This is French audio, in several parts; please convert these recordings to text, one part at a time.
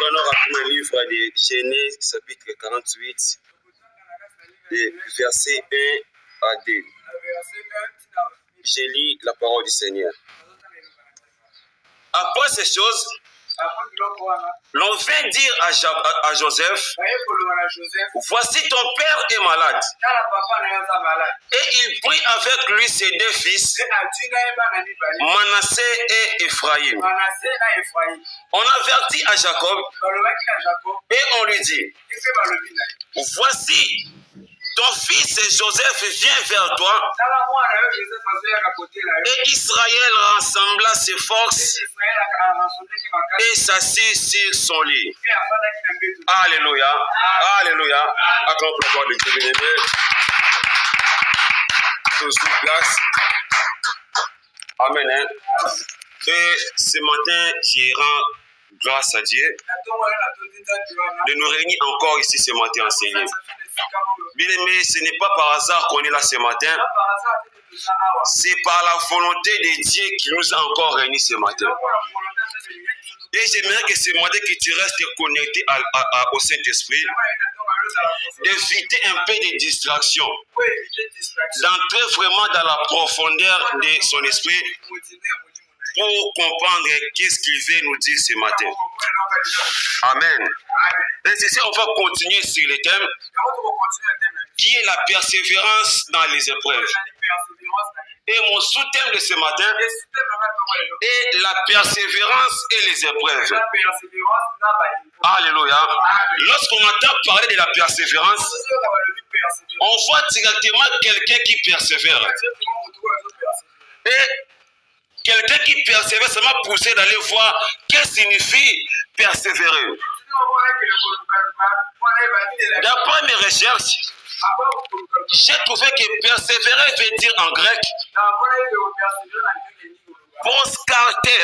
Prenons rapidement le livre de Genèse, chapitre 48, versets 1 à 2. Je lis la parole du Seigneur. Après ces choses, l'on vint dire à Joseph, voici ton père est malade. Et il prit avec lui ses deux fils, Manassé et Ephraïm. On avertit à Jacob et on lui dit, voici ton fils Joseph vient vers toi. Et Israël rassembla ses forces et s'assit sur son lit. Alléluia. Alléluia. Acclame la gloire de Dieu, bien-aimé. Tous sur place. Amen. Et ce matin, je rends grâce à Dieu de nous réunir encore ici ce matin enseigné. Bien aimé, ce n'est pas par hasard qu'on est là ce matin. C'est par la volonté de Dieu qui nous a encore réunis ce matin. Et j'aimerais que ce matin que tu restes connecté au Saint-Esprit, d'éviter un peu de distraction, d'entrer vraiment dans la profondeur de son esprit pour comprendre qu'est-ce qu'il veut nous dire ce matin. Amen. Et c'est on va continuer sur le thème qui est la persévérance dans les épreuves. Et mon sous-thème de ce matin est la persévérance et les épreuves. Alléluia. Lorsqu'on entend parler de la persévérance, on voit directement quelqu'un qui persévère. Et quelqu'un qui persévère, ça m'a poussé d'aller voir qu'est-ce que signifie persévérer. D'après mes recherches, j'ai trouvé que persévérer veut dire en grec proscarter,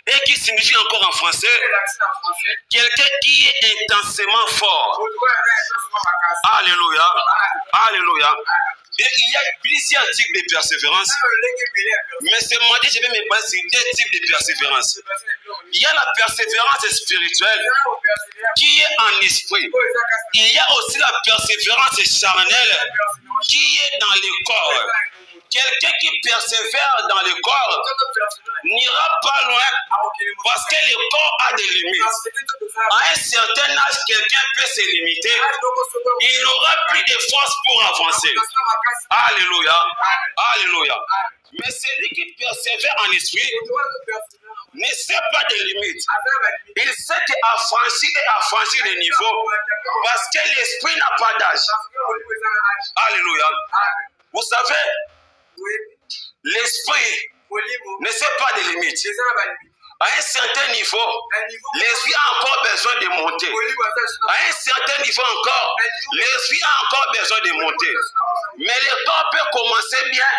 et qui signifie encore en français quelqu'un qui est intensément fort. Alléluia. Alléluia. Et il y a plusieurs types de persévérance, mais ce matin je vais me baser sur deux types de persévérance. Il y a la persévérance spirituelle qui est en esprit. Il y a aussi la persévérance charnelle qui est dans le corps. Quelqu'un qui persévère dans le corps n'ira pas loin parce que le corps a des limites. À un certain âge, quelqu'un peut se limiter. Il n'aura plus de force pour avancer. Alléluia. Alléluia. Mais celui qui persévère en esprit ne sait pas de limites. Il sait qu'affranchir les niveaux parce que l'esprit n'a pas d'âge. Alléluia. Vous savez, l'esprit ne sait pas de limites. À un certain niveau, l'esprit a encore besoin de monter. À un certain niveau encore, l'esprit a encore besoin de monter. Mais le corps peut commencer bien.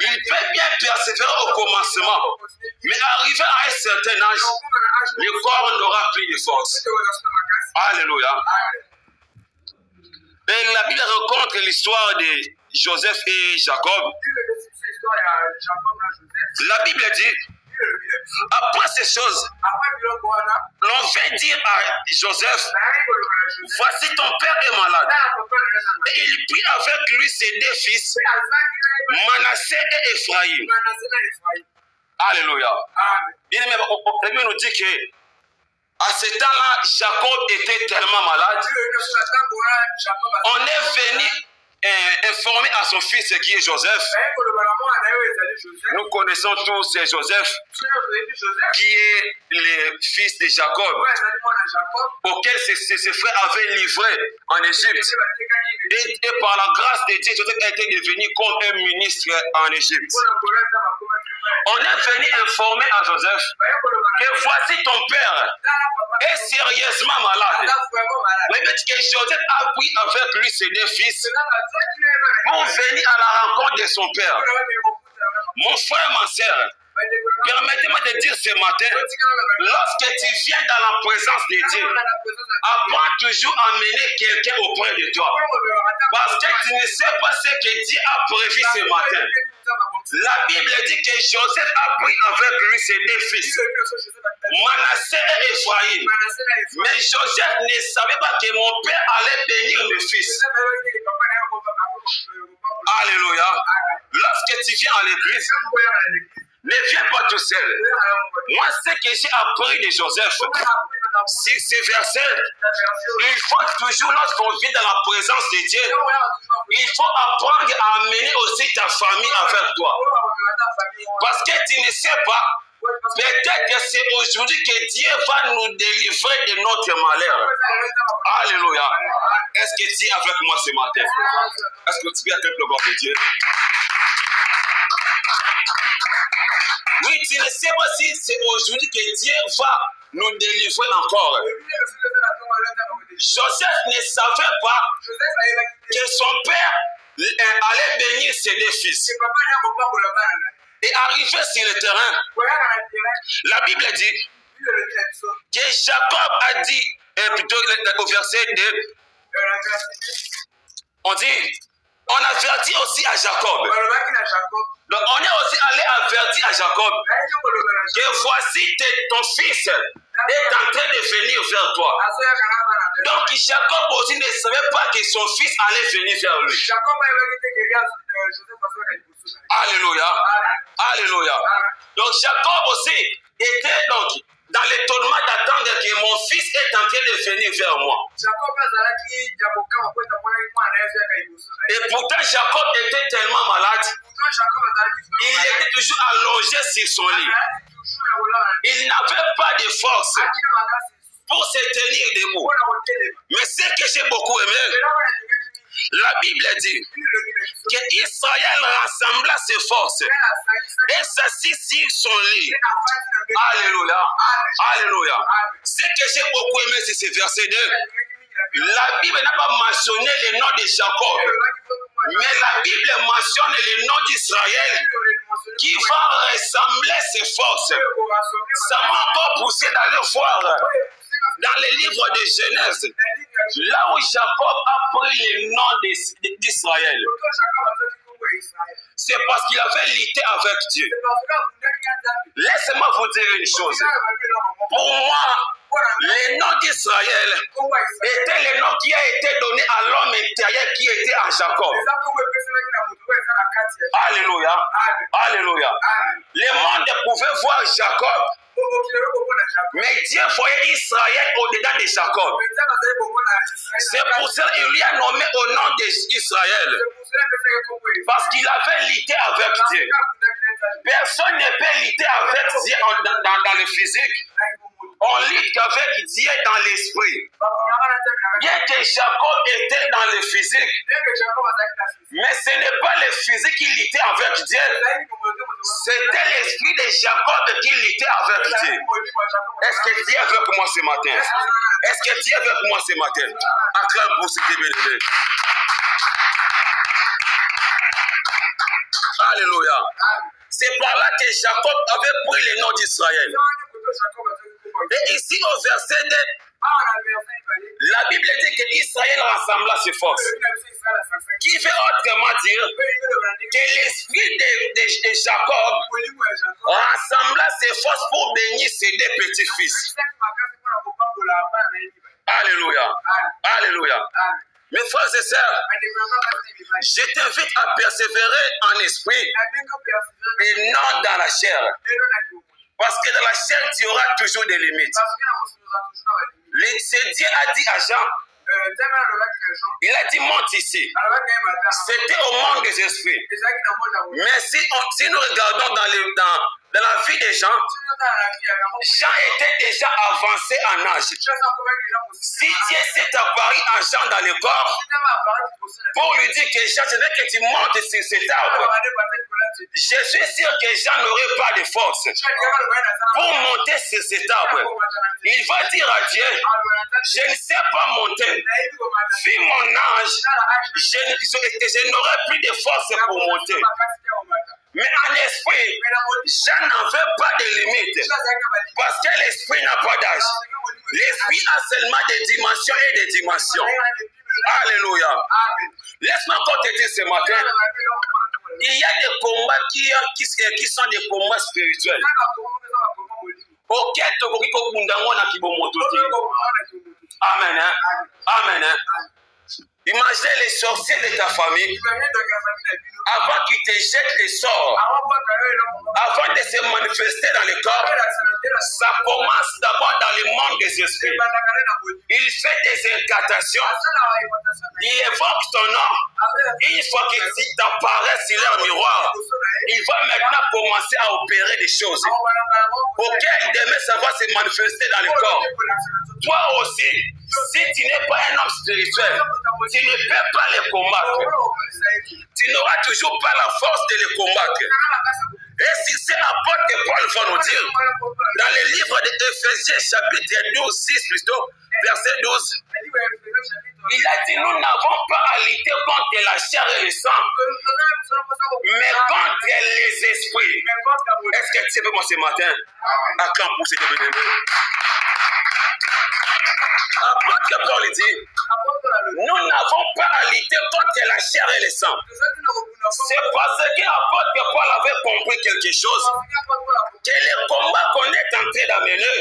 Il peut bien persévérer au commencement. Mais arrivé à un certain âge, le corps n'aura plus de force. Alléluia. Et la Bible rencontre l'histoire de Joseph et Jacob. La Bible dit, après ces choses, l'on vint dire à Joseph, voici ton père est malade. Et il prit avec lui ses deux fils, Manassé et Ephraïm. Alléluia. Bien aimé, la Bible nous dit que à ce temps-là, Jacob était tellement malade. On est venu informer à son fils qui est Joseph. Nous connaissons tous Joseph qui est le fils de Jacob, auquel ses frères avaient livré en Égypte. Et par la grâce de Dieu, Joseph a été devenu comme un ministre en Égypte. On est venu informer à Joseph que voici ton père est sérieusement malade. Mais que Joseph a pris avec lui ses deux fils pour venir à la rencontre de son père. Mon frère, ma soeur, permettez-moi de dire ce matin, lorsque tu viens dans la présence de Dieu, apprends toujours à mener quelqu'un auprès de toi. Parce que tu ne sais pas ce que Dieu a prévu ce matin. La Bible dit que Joseph a pris avec lui ses deux fils. Manassé et Ephraïm. Mais Joseph ne savait pas que mon père allait bénir mes fils. Alléluia. Lorsque tu viens à l'église, ne viens pas tout seul. Moi, ce que j'ai appris de Joseph, c'est ce verset. Il faut toujours, lorsqu'on vit dans la présence de Dieu, il faut apprendre à amener aussi ta famille avec toi. Parce que tu ne sais pas, peut-être que c'est aujourd'hui que Dieu va nous délivrer de notre malheur. Alléluia. Est-ce que tu es avec moi ce matin? Est-ce que tu es avec le corps de Dieu? Oui, tu ne sais pas si c'est aujourd'hui que Dieu va nous délivrer encore. Joseph ne savait pas que son père allait bénir ses deux fils. Et arrivé sur le terrain, la Bible dit que Jacob a dit, plutôt au verset 2, on dit, on avertit aussi à Jacob. Donc on est aussi allé avertir à Jacob que voici ton fils est en train de venir vers toi. Donc Jacob aussi ne savait pas que son fils allait venir vers lui. Alléluia. Alléluia. Donc Jacob aussi était donc dans l'étonnement d'attendre que mon fils est en train de venir vers moi. Et pourtant Jacob était tellement malade. Il était toujours allongé sur son lit. Il n'avait pas de force pour se tenir debout. Mais ce que j'ai beaucoup aimé, la Bible dit qu'Israël rassembla ses forces et s'assit sur son lit. Alléluia. Alléluia. Ce que j'ai beaucoup aimé, c'est ce verset 2. La Bible n'a pas mentionné le nom de Jacob, mais la Bible mentionne le nom d'Israël qui va rassembler ses forces. Ça m'a encore poussé d'aller voir dans le livre de Genèse, là où Jacob a pris le nom d'Israël. C'est parce qu'il avait lutté avec Dieu. Laissez-moi vous dire une chose. Pour moi, le nom d'Israël était le nom qui a été donné à l'homme intérieur qui était à Jacob. Alléluia. Alléluia. Le monde pouvait voir Jacob, mais Dieu voyait Israël au-dedans de Jacob. C'est pour ça qu'il lui a nommé au nom d'Israël. Parce qu'il avait lutté avec Dieu. Personne ne peut lutter avec Dieu dans le physique. On lutte qu'avec Dieu dans l'esprit. Bien que Jacob était dans le physique, mais ce n'est pas le physique qui luttait avec Dieu. C'était l'esprit de Jacob qui luttait avec Dieu. Est-ce que Dieu est avec moi ce matin? Est-ce que Dieu est avec moi ce matin? Acclame pour ce qui est béni. Alléluia. C'est par là que Jacob avait pris le nom d'Israël. Et ici au verset 2, la Bible dit qu'Israël rassembla ses forces. Qui veut autrement dire que l'esprit de Jacob rassembla ses forces pour bénir ses deux petits-fils. Alléluia. Alléluia. Mes frères et sœurs, je t'invite à persévérer en esprit et non dans la chair. Parce que dans la chair, tu auras toujours des limites. Dieu a dit à Jean, il a dit monte ici. C'était au monde des esprits. Mais si nous regardons dans la vie des gens, Jean était déjà avancé en âge. Si Dieu s'est apparu à Jean dans le corps pour lui dire que Jean, je veux que tu montes sur cet arbre, je suis sûr que Jean n'aurait pas de force pour monter sur cet arbre. Il va dire à Dieu, je ne sais pas monter. Vu mon âge, je n'aurai plus de force pour monter. Mais en esprit, Jean n'en veut pas de limite. Parce que l'esprit n'a pas d'âge. L'esprit a seulement des dimensions et des dimensions. Alléluia. Laisse-moi encore te dire ce matin. Il y a des combats qui sont des combats spirituels. auquel tokoki kobunda ngo na kibomoto te. Amen. Hein? Amen. Hein? Imaginez les sorciers de ta famille avant qu'ils te jettent les sorts, avant de se manifester dans le corps. Ça commence d'abord dans le monde des esprits. Il fait des incantations. Il évoque ton nom. Une fois qu'il t'apparaît sur leur miroir, il va maintenant commencer à opérer des choses auxquelles demain ça va se manifester dans le corps. Toi aussi, si tu n'es pas un homme spirituel, tu ne peux pas les combattre. Tu n'auras toujours pas la force de les combattre. Et si c'est l'apôtre Paul va nous dire, dans le livre d'Éphésiens chapitre 12, 6 plutôt, verset 12, il a dit, nous n'avons pas à lutter contre la chair et le sang, mais contre les esprits. Est-ce que tu sais moi ce matin, à quand pour ce début? Apôtre Paul dit, nous n'avons pas à lutter contre la chair et le sang. C'est parce que l'apôtre Paul avait compris quelque chose, que le combat qu'on est en train d'amener,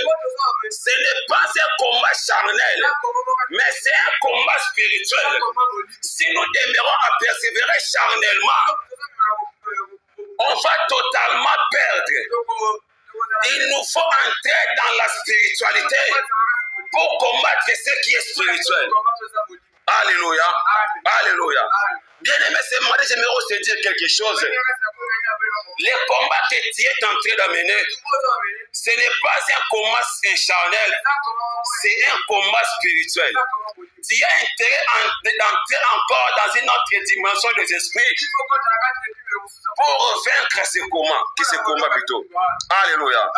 ce n'est pas un combat charnel, mais c'est un combat spirituel. Si nous demeurons à persévérer charnellement, on va totalement perdre. Il nous faut entrer dans la spiritualité pour combattre ce qui est spirituel. Alléluia. Alléluia. Bien aimé, ce matin, j'aimerais aussi dire quelque chose. Le combat que tu es en train d'amener, ce n'est pas un combat charnel, c'est un combat spirituel. Tu as intérêt d'entrer encore dans une autre dimension des esprits pour vaincre ce combat plutôt. Alléluia.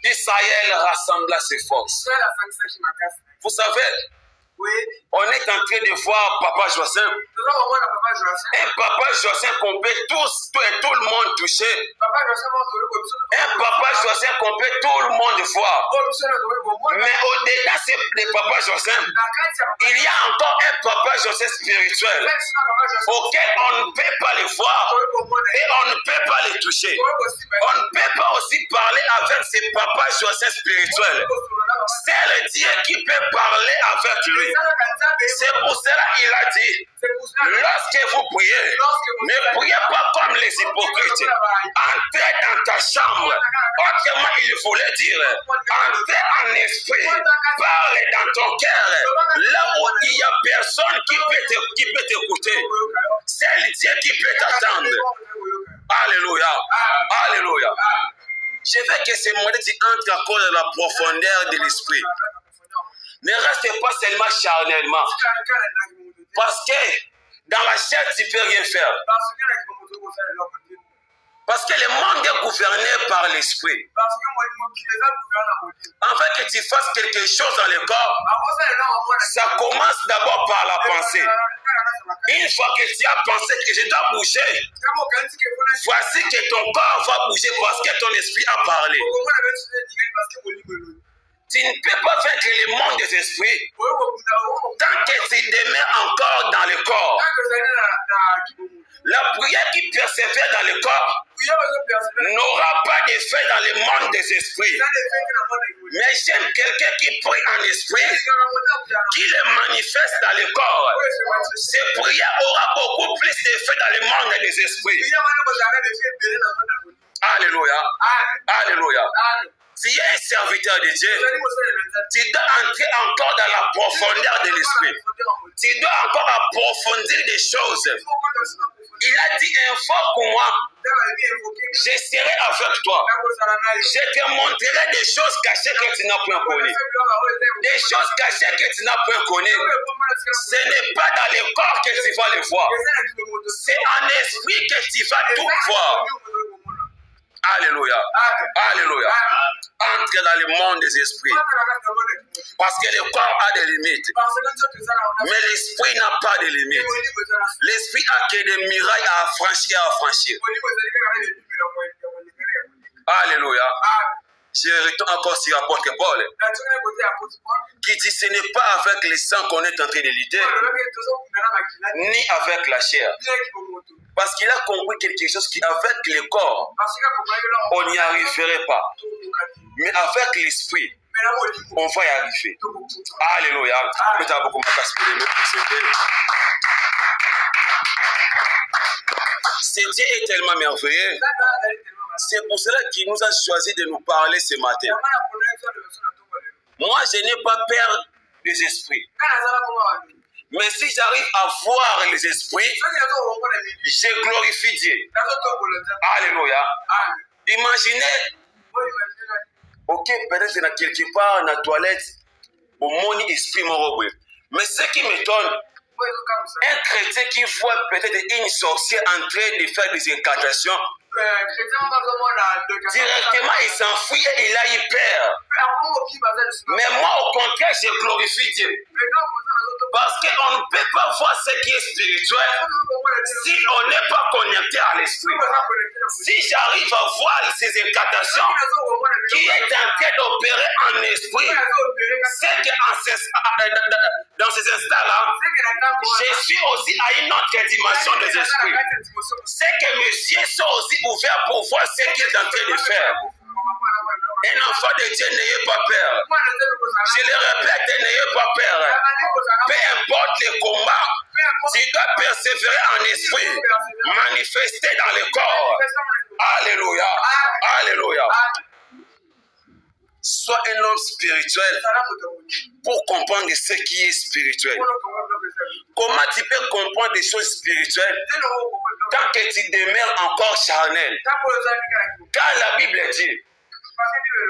Israël rassembla ses forces. Vous savez, on est en train de voir Papa Joachim. Un Papa Joachim qu'on peut tout le monde toucher. Un Papa Joachim qu'on peut tout le monde voir. Mais au-delà de Papa Joachim, il y a encore un Papa Joachim spirituel auquel on ne peut pas le voir et on ne peut pas le toucher. On ne peut pas aussi parler avec ce Papa Joachim spirituel. C'est le Dieu qui peut parler avec lui. C'est pour cela qu'il a dit, lorsque vous priez, ne priez pas comme les hypocrites. Entrez dans ta chambre. Autrement, il voulait dire, entrez en esprit. Parle dans ton cœur. Là où il n'y a personne qui peut t'écouter. C'est le Dieu qui peut t'attendre. Alléluia. Alléluia. Je veux que ce matin tu entres encore dans la profondeur de l'esprit. Ne reste pas seulement charnellement. Parce que dans la chair, tu ne peux rien faire. Parce que le monde est gouverné par l'esprit. En fait, que tu fasses quelque chose dans le corps, ça commence d'abord par la pensée. Une fois que tu as pensé que je dois bouger, voici que ton corps va bouger parce que ton esprit a parlé. Tu ne peux pas vaincre le monde des esprits tant que tu demeures encore dans le corps. La prière qui persévère dans le corps n'aura pas d'effet dans le monde des esprits. Mais j'aime quelqu'un qui prie en esprit, qui le manifeste dans le corps. Cette prière aura beaucoup plus d'effet dans le monde des esprits. Alléluia. Alléluia. Tu es un serviteur de Dieu, tu dois entrer encore dans la profondeur de l'esprit. Tu dois encore approfondir des choses. Il a dit, invoque-moi, je serai avec toi. Je te montrerai des choses cachées que tu n'as point connues. Des choses cachées que tu n'as point connues. Ce n'est pas dans le corps que tu vas le voir. C'est en esprit que tu vas tout voir. Alléluia. Alléluia. Entre dans le monde des esprits. Parce que le corps a des limites. Mais l'esprit n'a pas de limites. L'esprit a que des murailles à affranchir, Alléluia. Je retourne encore sur l'apôtre Paul, qui dit ce n'est pas avec le sang qu'on est en train de lutter, ni avec la chair. Parce qu'il a compris quelque chose qui, avec le corps, on n'y arriverait pas. Mais avec l'esprit, on va y arriver. Alléluia. Ce Dieu est tellement merveilleux. C'est pour cela qu'il nous a choisi de nous parler ce matin. Moi, je n'ai pas peur des esprits. Mais si j'arrive à voir les esprits, je glorifie Dieu. Alléluia. Imaginez, ok, peut-être qu'il y a quelque part dans la toilette, au monde esprit morobe. Mais ce qui m'étonne, un chrétien qui voit peut-être une sorcière en train de faire des incantations, directement il s'enfuit et il a eu peur. Mais moi au contraire je glorifie Dieu. Parce qu'on ne peut pas voir ce qui est spirituel si on n'est pas connecté à l'esprit. Si j'arrive à voir ces incantations qui est en train d'opérer en esprit, c'est que dans ces instants-là, je suis aussi à une autre dimension des esprits. C'est que mes yeux sont aussi ouverts pour voir ce qu'il est en train de faire. Un enfant de Dieu, n'ayez pas peur. Je le répète, n'ayez pas peur. Peu importe le combat, tu dois persévérer en esprit, manifester dans le corps. Alléluia. Alléluia. Sois un homme spirituel pour comprendre ce qui est spirituel. Comment tu peux comprendre des choses spirituelles tant que tu demeures encore charnel? Car la Bible dit,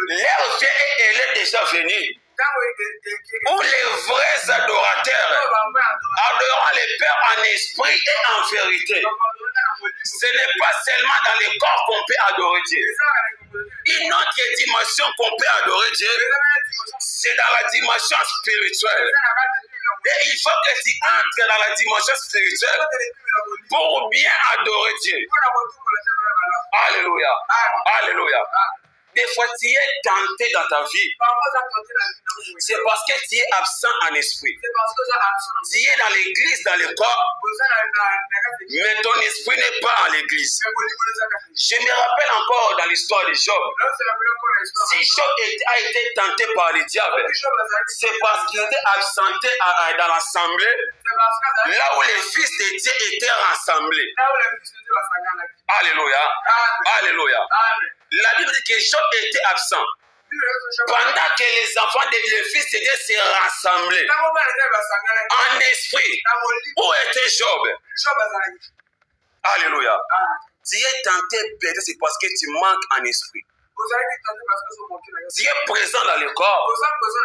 l'heure vient et elle est déjà venue, où les vrais adorateurs adoreront le Père en esprit et en vérité. Ce n'est pas seulement dans le corps qu'on peut adorer Dieu. Une autre dimension qu'on peut adorer Dieu, c'est dans la dimension spirituelle. Et il faut que tu entres dans la dimension spirituelle pour bien adorer Dieu. Alléluia. Alléluia. Des fois, tu es tenté dans ta vie. C'est parce que tu es absent en esprit. Tu es dans l'église, dans le corps, mais ton esprit n'est pas en l'église. Je me rappelle encore dans l'histoire de Job. Si Job a été tenté par le diable, c'est parce qu'il était absenté dans l'assemblée, là où les fils de Dieu étaient rassemblés. Alléluia. Alléluia. La Bible dit que Job était absent pendant que les enfants les fils de Dieu se rassemblaient en esprit. Où était Job? Alléluia. Tu es tenté, peut-être c'est parce que tu manques en esprit. Tu es présent dans le corps,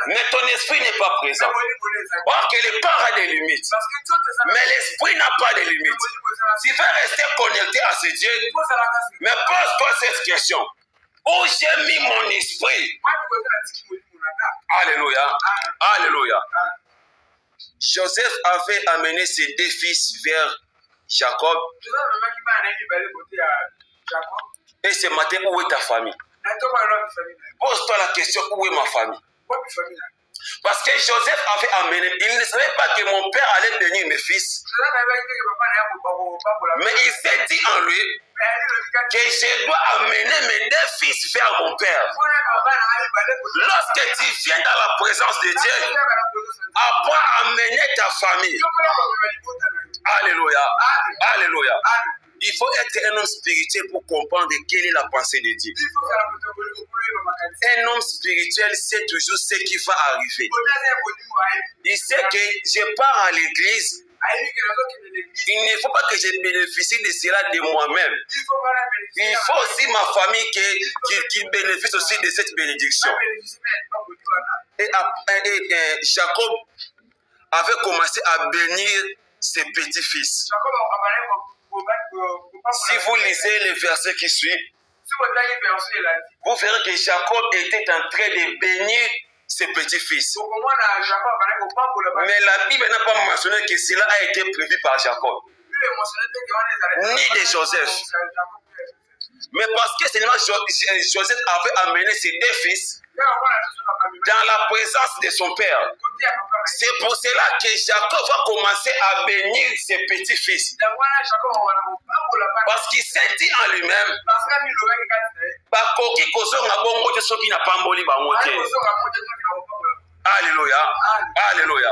mais ton esprit n'est pas présent. Or que le corps a des limites, mais l'esprit n'a pas de limites. Tu veux rester connecté à ce Dieu, mais pose-toi cette question. Où j'ai mis mon esprit? Alléluia. Alléluia. Joseph avait amené ses deux fils vers Jacob. Et ce matin, où est ta famille? Pose-toi la question, où est ma famille? Parce que Joseph avait amené, il ne savait pas que mon père allait bénir mes fils. Mais il s'est dit en lui que je dois amener mes deux fils vers mon père. Lorsque tu viens dans la présence de Dieu, apprends à amener ta famille. Alléluia. Alléluia. Il faut être un homme spirituel pour comprendre quelle est la pensée de Dieu. Un homme spirituel sait toujours ce qui va arriver. Il sait que je pars à l'église. Il ne faut pas que je bénéficie de cela de moi-même. Il faut aussi ma famille qui bénéficie aussi de cette bénédiction. Et Jacob avait commencé à bénir ses petits-fils. Si vous lisez le verset qui suit, vous verrez que Jacob était en train de bénir ses petits-fils. Mais la Bible n'a pas mentionné que cela a été prévu par Jacob, ni de Joseph. Mais parce que seulement Joseph avait amené ses deux fils dans la présence de son père. C'est pour cela que Jacob va commencer à bénir ses petits-fils. Parce qu'il s'est dit en lui-même, Alléluia. Alléluia.